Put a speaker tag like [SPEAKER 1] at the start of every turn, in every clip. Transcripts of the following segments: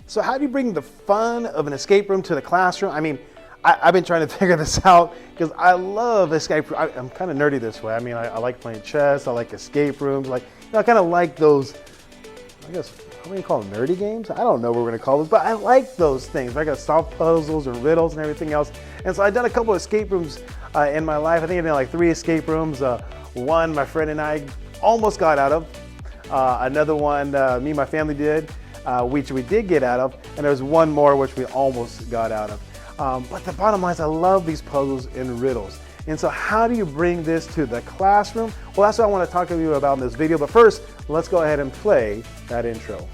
[SPEAKER 1] So how do you bring the fun of an escape room to the classroom? I mean, I've been trying to figure this out because I love escape room. I'm kind of nerdy this way. I mean, I like playing chess. I like escape rooms. Like, I kind of like those, I guess, how do you call them, nerdy games? I don't know what we're going to call those, but I like those things. I got to solve puzzles and riddles and everything else. And so I've done a couple of escape rooms in my life. I think I've done like 3 escape rooms. One my friend and I almost got out of. Another one me and my family did, which we did get out of. And there was one more which we almost got out of. But the bottom line is I love these puzzles and riddles. And so how do you bring this to the classroom? Well, that's what I want to talk to you about in this video. But first, let's go ahead and play that intro.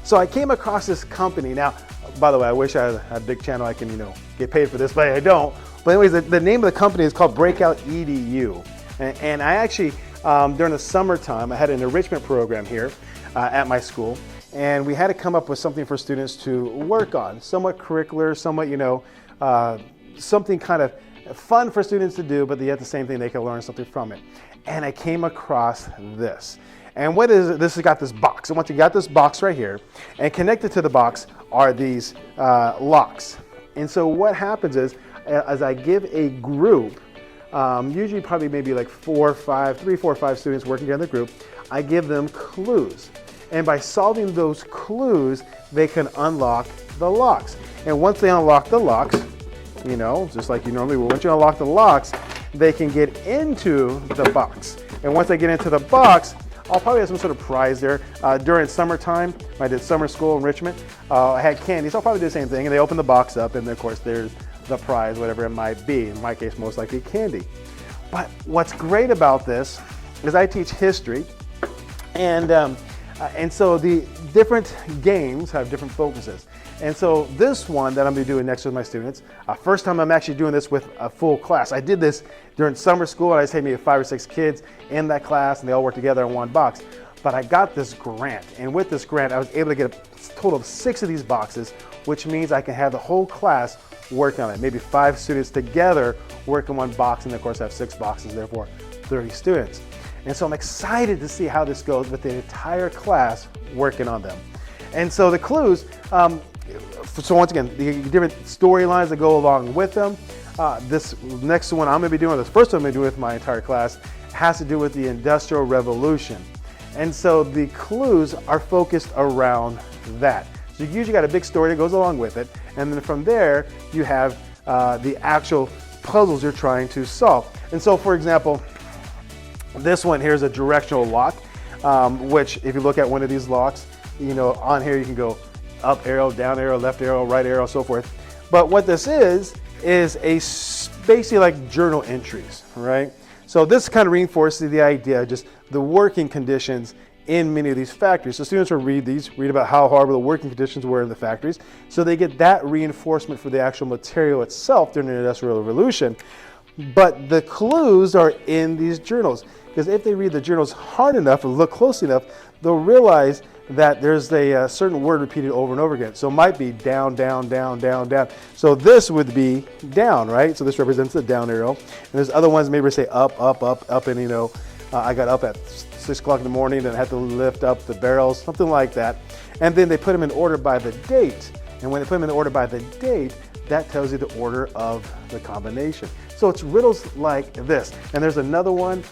[SPEAKER 1] So I came across this company. Now, by the way, I wish I had a big channel I can, get paid for this, but I don't. But anyways, the name of the company is called Breakout EDU. And I actually, during the summertime, I had an enrichment program here at my school. And we had to come up with something for students to work on, somewhat curricular, somewhat, something kind of fun for students to do, but yet the same thing, they can learn something from it. And I came across this. And what is it? This has got this box. And once you got this box right here, and connected to the box are these locks. And so what happens is, as I give a group, usually probably maybe like 3, 4, 5 students working together in the group, I give them clues. And by solving those clues, they can unlock the locks. And once they unlock the locks, just like you normally would, once you unlock the locks, they can get into the box. And once they get into the box, I'll probably have some sort of prize there. During summertime, when I did summer school enrichment, I had candy, so I'll probably do the same thing. And they open the box up, and of course there's the prize, whatever it might be. In my case, most likely candy. But what's great about this is I teach history, and so the different games have different focuses. And so this one that I'm going to be doing next with my students, first time I'm actually doing this with a full class. I did this during summer school, and I just had maybe 5 or 6 kids in that class, and they all worked together in one box. But I got this grant, and with this grant, I was able to get a total of 6 of these boxes, which means I can have the whole class work on it. Maybe 5 students together work in one box, and of course I have 6 boxes, therefore 30 students. And so I'm excited to see how this goes with the entire class working on them. And so the clues, so once again, the different storylines that go along with them. This next one I'm going to be doing, this first one I'm going to do with my entire class, has to do with the Industrial Revolution. And so the clues are focused around that. So you usually got a big story that goes along with it. And then from there, you have the actual puzzles you're trying to solve. And so, for example, this one here is a directional lock, which if you look at one of these locks, on here you can go up arrow, down arrow, left arrow, right arrow, so forth. But what this is basically like journal entries, right? So this kind of reinforces the idea, just the working conditions in many of these factories. So students will read about how horrible the working conditions were in the factories. So they get that reinforcement for the actual material itself during the Industrial Revolution. But the clues are in these journals, because if they read the journals hard enough or look closely enough, they'll realize that there's a certain word repeated over and over again. So it might be down, down, down, down, down. So this would be down, right? So this represents the down arrow. And there's other ones maybe say up, up, up, up, and I got up at 6 o'clock in the morning and had to lift up the barrels, something like that. And then they put them in order by the date. And when they put them in order by the date, that tells you the order of the combination. So it's riddles like this. And there's another one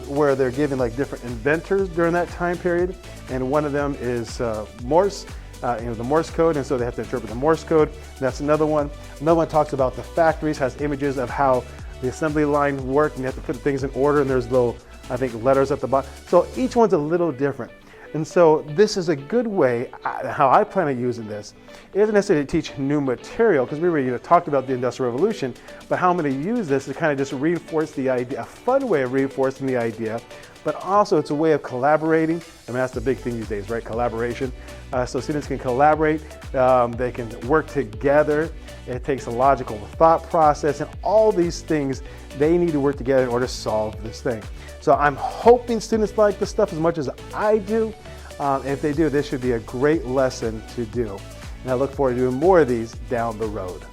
[SPEAKER 1] where they're giving like different inventors during that time period. And one of them is Morse, the Morse code. And so they have to interpret the Morse code. That's another one. Another one talks about the factories, has images of how the assembly line work, and you have to put things in order. And there's little, I think, letters at the bottom. So each one's a little different. And so this is a good way, how I plan on using this. It isn't necessarily to teach new material, because we already talked about the Industrial Revolution, but how I'm going to use this to kind of just reinforce the idea, a fun way of reinforcing the idea, but also it's a way of collaborating. I mean, that's the big thing these days, right? Collaboration. So students can collaborate, they can work together. It takes a logical thought process, and all these things, they need to work together in order to solve this thing. So I'm hoping students like this stuff as much as I do. If they do, this should be a great lesson to do. And I look forward to doing more of these down the road.